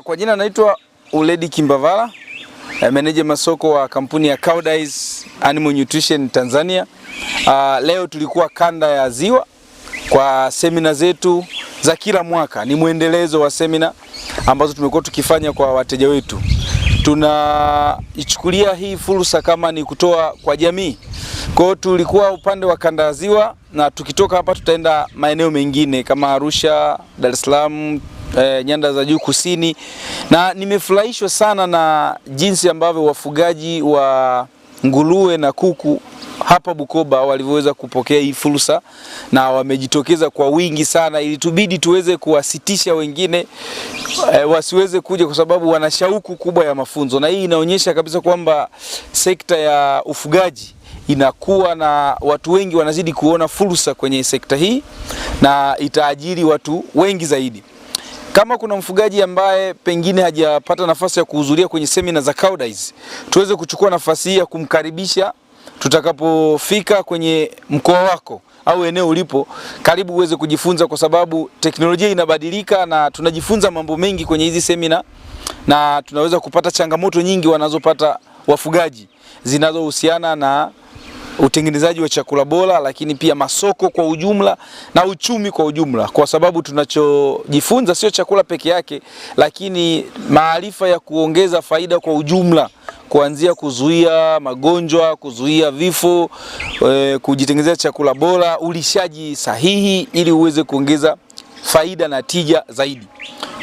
Kwa jina naitwa Uledi Kimbavala, meneja masoko wa kampuni ya Koudijs Animal Nutrition Tanzania. Leo tulikuwa kanda ya Ziwa kwa semina zetu za kila mwaka. Ni muendelezo wa semina ambazo tumekuwa tukifanya kwa wateja wetu. Tunaichukulia hii fursa kama ni kutoa kwa jamii. Kwa hiyo tulikuwa upande wa kanda ya Ziwa, na tukitoka hapa tutaenda maeneo mengine kama Arusha, Dar es Salaam, nyanda za juu kusini, na nimefurahishwa sana na jinsi ambavyo wafugaji wa nguruwe na kuku hapa Bukoba walivyoweza kupokea hii fursa na wamejitokeza kwa wingi sana. Ilitubidi tuweze kuwasitisha wengine wasiweze kuja kwa sababu wana shauku kubwa ya mafunzo, na hii inaonyesha kabisa kwamba sekta ya ufugaji inakuwa na watu wengi wanazidi kuona fursa kwenye sekta hii na itaajiri watu wengi zaidi. Kama kuna mfugaji ambaye pengine hajapata nafasi ya kuhudhuria kwenye semina za Koudijs, tuweze kuchukua nafasi hii ya kumkaribisha tutakapofika kwenye mkoa wako au eneo ulipo. Karibu uweze kujifunza, kwa sababu teknolojia inabadilika na tunajifunza mambo mengi kwenye hizi semina, na tunaweza kupata changamoto nyingi wanazopata wafugaji zinazohusiana na utengenezaji wa chakula bora, lakini pia masoko kwa ujumla na uchumi kwa ujumla, kwa sababu tunachojifunza sio chakula peke yake, lakini maarifa ya kuongeza faida kwa ujumla, kuanzia kuzuia magonjwa, kuzuia vifo, kujitengenezea chakula bora, ulishaji sahihi ili uweze kuongeza faida na tija zaidi.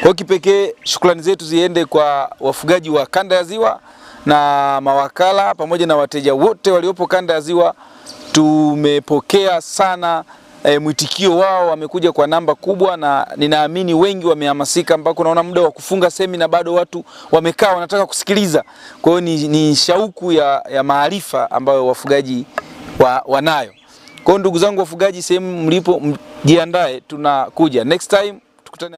Kwa kipekee shukrani zetu ziende kwa wafugaji wa kanda ya Ziwa na mawakala pamoja na wateja wote waliopo kanda ya Ziwa. Tumepokea sana mwitikio wao, wamekuja kwa namba kubwa, na ninaamini wengi wamehamasika mpaka naona muda wa kufunga semina bado watu wamekaa wanataka kusikiliza. Kwa hiyo ni shauku ya maarifa ambayo wafugaji wanayo. Kwa hiyo ndugu zangu wafugaji, sehemu mlipo, mjiandae, tunakuja next time.